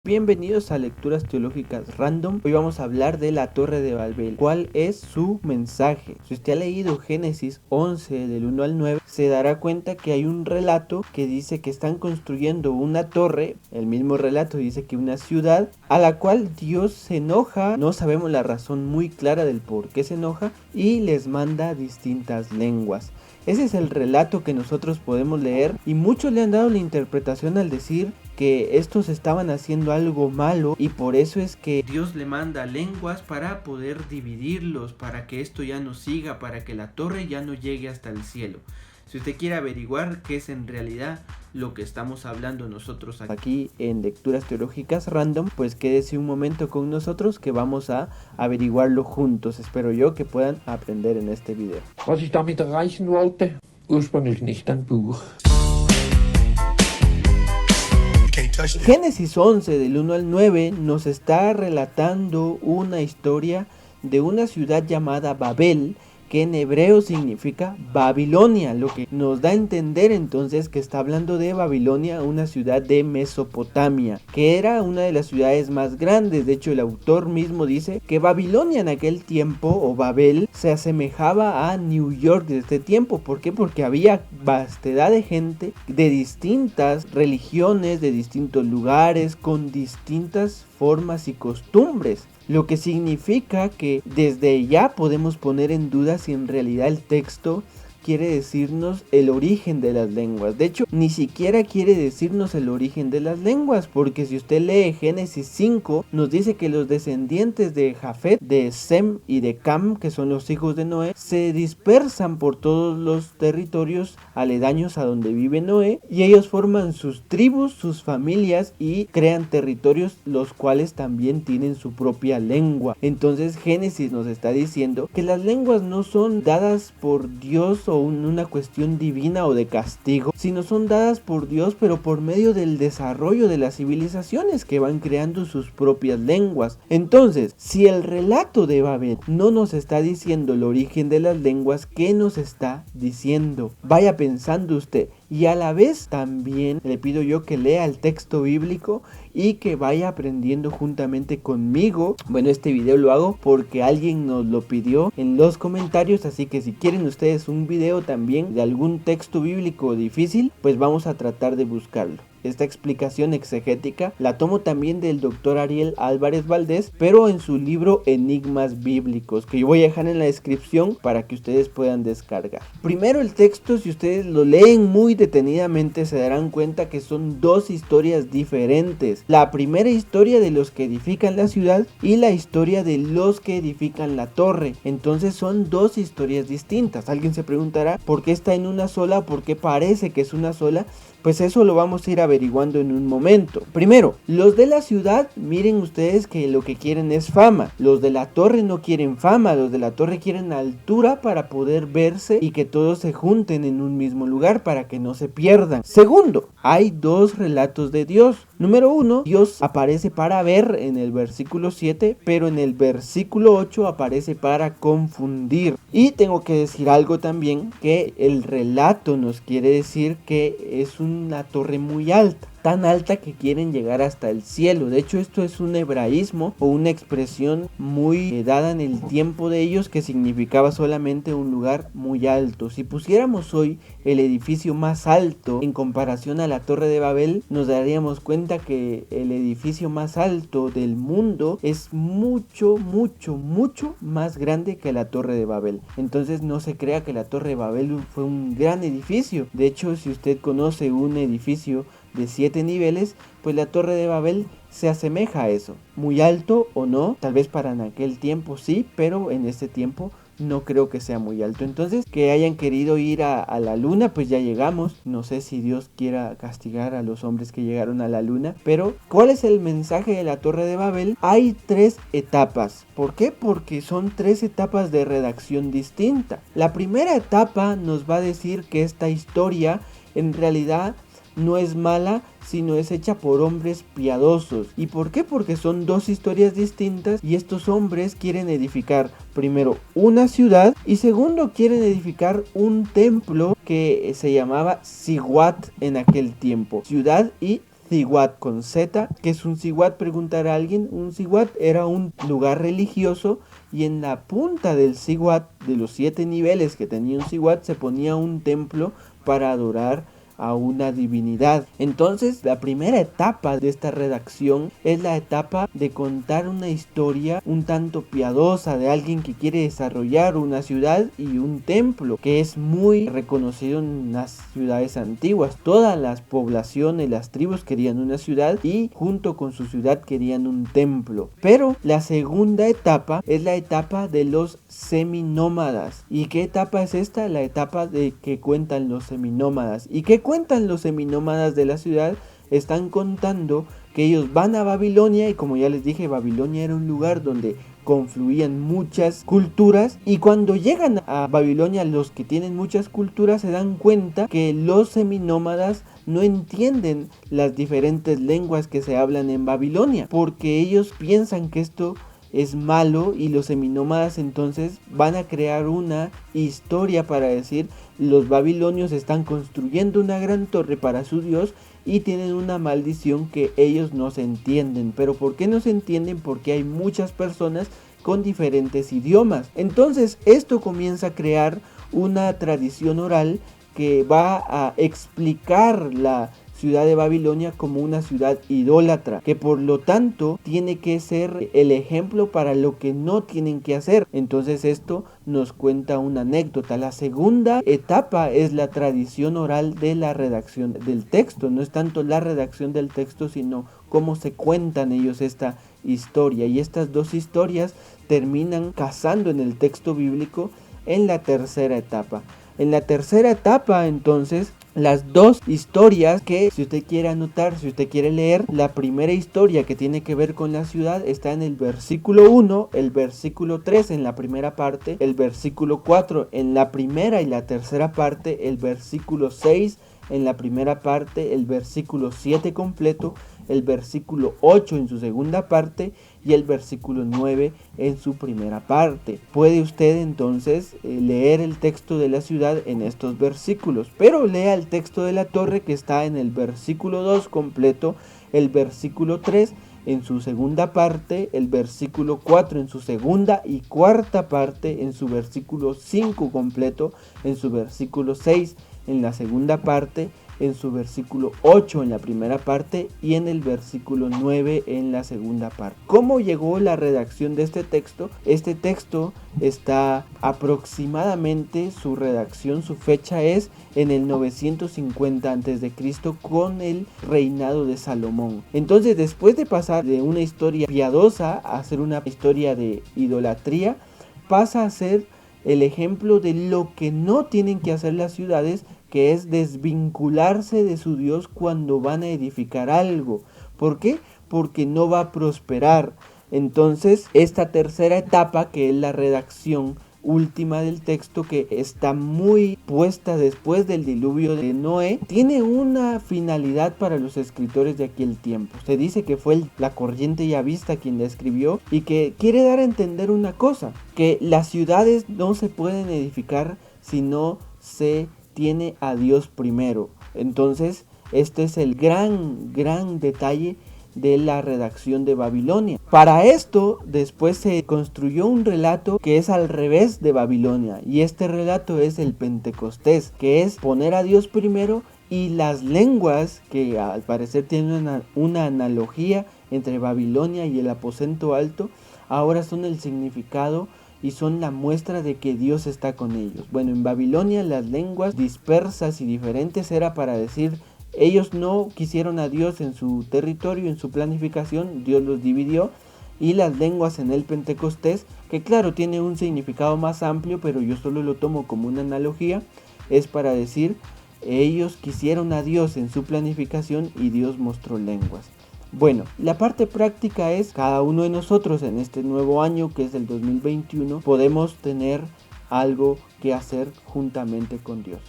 Bienvenidos a Lecturas Teológicas Random. Hoy vamos a hablar de la Torre de Babel. ¿Cuál es su mensaje? Si usted ha leído Génesis 11 del 1 al 9, se dará cuenta que hay un relato que dice que están construyendo una torre. El mismo relato dice que una ciudad a la cual Dios se enoja. No sabemos la razón muy clara del por qué se enoja y les manda distintas lenguas. Ese es el relato que nosotros podemos leer y muchos le han dado la interpretación al decir que estos estaban haciendo algo malo y por eso es que Dios le manda lenguas para poder dividirlos, para que esto ya no siga, para que la torre ya no llegue hasta el cielo. Si usted quiere averiguar qué es en realidad lo que estamos hablando nosotros aquí en Lecturas Teológicas Random, pues quédese un momento con nosotros que vamos a averiguarlo juntos. Espero yo que puedan aprender en este video. Was ich damit erreichen wollte? Ursprünglich nicht ein Buch. Génesis 11 del 1 al 9 nos está relatando una historia de una ciudad llamada Babel, que en hebreo significa Babilonia, lo que nos da a entender entonces que está hablando de Babilonia, una ciudad de Mesopotamia, que era una de las ciudades más grandes. De hecho, el autor mismo dice que Babilonia en aquel tiempo, o Babel, se asemejaba a New York de este tiempo. ¿Por qué? Porque había vastedad de gente de distintas religiones, de distintos lugares, con distintas formas y costumbres. Lo que significa que desde ya podemos poner en duda si en realidad el texto quiere decirnos el origen de las lenguas. De hecho, ni siquiera quiere decirnos el origen de las lenguas, porque si usted lee Génesis 5, nos dice que los descendientes de Jafet, de Sem y de Cam, que son los hijos de Noé, se dispersan por todos los territorios aledaños a donde vive Noé, y ellos forman sus tribus, sus familias, y crean territorios los cuales también tienen su propia lengua. Entonces Génesis nos está diciendo que las lenguas no son dadas por Dios o una cuestión divina o de castigo, sino son dadas por Dios, pero por medio del desarrollo de las civilizaciones que van creando sus propias lenguas. Entonces, si el relato de Babel no nos está diciendo el origen de las lenguas, ¿qué nos está diciendo? Vaya pensando usted. Y a la vez también le pido yo que lea el texto bíblico y que vaya aprendiendo juntamente conmigo. Bueno, este video lo hago porque alguien nos lo pidió en los comentarios, así que si quieren ustedes un video también de algún texto bíblico difícil, pues vamos a tratar de buscarlo. Esta explicación exegética la tomo también del doctor Ariel Álvarez Valdés, pero en su libro Enigmas Bíblicos, que yo voy a dejar en la descripción para que ustedes puedan descargar. Primero, el texto, si ustedes lo leen muy detenidamente, se darán cuenta que son dos historias diferentes. La primera historia de los que edifican la ciudad y la historia de los que edifican la torre. Entonces son dos historias distintas. Alguien se preguntará por qué está en una sola, por qué parece que es una sola. Pues eso lo vamos a ir averiguando en un momento. Primero, los de la ciudad, miren ustedes que lo que quieren es fama. Los de la torre no quieren fama, los de la torre quieren altura para poder verse y que todos se junten en un mismo lugar para que no se pierdan. Segundo, hay dos relatos de Dios. Número 1, Dios aparece para ver en el versículo 7, pero en el versículo 8 aparece para confundir. Y tengo que decir algo también, que el relato nos quiere decir que es una torre muy alta. Tan alta que quieren llegar hasta el cielo. De hecho, esto es un hebraísmo o una expresión muy dada en el tiempo de ellos, que significaba solamente un lugar muy alto. Si pusiéramos hoy el edificio más alto en comparación a la Torre de Babel, nos daríamos cuenta que el edificio más alto del mundo es mucho más grande que la Torre de Babel. Entonces no se crea que la Torre de Babel fue un gran edificio. De hecho, si usted conoce un edificio de 7 niveles, pues la Torre de Babel se asemeja a eso. Muy alto o no, tal vez para en aquel tiempo sí, pero en este tiempo no creo que sea muy alto. Entonces, que hayan querido ir a la luna, pues ya llegamos. No sé si Dios quiera castigar a los hombres que llegaron a la luna, pero ¿cuál es el mensaje de la Torre de Babel? Hay 3 etapas. ¿Por qué? Porque son 3 etapas de redacción distinta. La primera etapa nos va a decir que esta historia en realidad no es mala, sino es hecha por hombres piadosos. ¿Y por qué? Porque son dos historias distintas y estos hombres quieren edificar primero una ciudad y segundo quieren edificar un templo que se llamaba Siwat en aquel tiempo. Ciudad y Cihuat con Z. ¿Qué es un Cihuat? Preguntará alguien. Un Cihuat era un lugar religioso y en la punta del Cihuat, de los 7 niveles que tenía un Cihuat, se ponía un templo para adorar a una divinidad. Entonces, la primera etapa de esta redacción es la etapa de contar una historia un tanto piadosa de alguien que quiere desarrollar una ciudad y un templo que es muy reconocido en las ciudades antiguas. Todas las poblaciones, las tribus querían una ciudad y junto con su ciudad querían un templo. Pero la segunda etapa es la etapa de los seminómadas. ¿Y qué etapa es esta? La etapa de que cuentan los seminómadas. ¿Y qué cuentan los seminómadas de la ciudad? Están contando que ellos van a Babilonia y, como ya les dije, Babilonia era un lugar donde confluían muchas culturas, y cuando llegan a Babilonia los que tienen muchas culturas se dan cuenta que los seminómadas no entienden las diferentes lenguas que se hablan en Babilonia, porque ellos piensan que esto es malo, y los seminómadas entonces van a crear una historia para decir: los babilonios están construyendo una gran torre para su dios y tienen una maldición que ellos no se entienden. ¿Pero por qué no se entienden? Porque hay muchas personas con diferentes idiomas. Entonces esto comienza a crear una tradición oral que va a explicar la ciudad de Babilonia como una ciudad idólatra, que por lo tanto tiene que ser el ejemplo para lo que no tienen que hacer. Entonces esto nos cuenta una anécdota. La segunda etapa es la tradición oral de la redacción del texto. No es tanto la redacción del texto, sino cómo se cuentan ellos esta historia, y estas dos historias terminan casando en el texto bíblico en la tercera etapa. En la tercera etapa, entonces, las dos historias que, si usted quiere anotar, si usted quiere leer, la primera historia que tiene que ver con la ciudad está en el versículo 1, el versículo 3 en la primera parte, el versículo 4 en la primera y la tercera parte, el versículo 6 en la primera parte, el versículo 7 completo, el versículo 8 en su segunda parte y el versículo 9 en su primera parte. Puede usted entonces leer el texto de la ciudad en estos versículos, pero lea el texto de la torre que está en el versículo 2 completo, el versículo 3 en su segunda parte, el versículo 4 en su segunda y cuarta parte, en su versículo 5 completo, en su versículo 6 en la segunda parte, en su versículo 8 en la primera parte y en el versículo 9 en la segunda parte. ¿Cómo llegó la redacción de este texto? Este texto está aproximadamente, su redacción, su fecha es en el 950 a.C. con el reinado de Salomón. Entonces, después de pasar de una historia piadosa a ser una historia de idolatría, pasa a ser el ejemplo de lo que no tienen que hacer las ciudades, que es desvincularse de su Dios cuando van a edificar algo. ¿Por qué? Porque no va a prosperar. Entonces, esta tercera etapa, que es la redacción última del texto, que está muy puesta después del diluvio de Noé, tiene una finalidad para los escritores de aquel tiempo. Se dice que fue la corriente yavista quien la escribió, y que quiere dar a entender una cosa: que las ciudades no se pueden edificar si no se tiene a Dios primero. Entonces, este es el gran detalle de la redacción de Babilonia. Para esto, después se construyó un relato que es al revés de Babilonia, y este relato es el Pentecostés, que es poner a Dios primero, y las lenguas, que al parecer tienen una analogía entre Babilonia y el aposento alto, ahora son el significado y son la muestra de que Dios está con ellos. Bueno, en Babilonia las lenguas dispersas y diferentes era para decir: ellos no quisieron a Dios en su territorio, en su planificación, Dios los dividió. Y las lenguas en el Pentecostés, que claro tiene un significado más amplio, pero yo solo lo tomo como una analogía, es para decir: ellos quisieron a Dios en su planificación y Dios mostró lenguas. Bueno, la parte práctica es: cada uno de nosotros en este nuevo año, que es el 2021, podemos tener algo que hacer juntamente con Dios.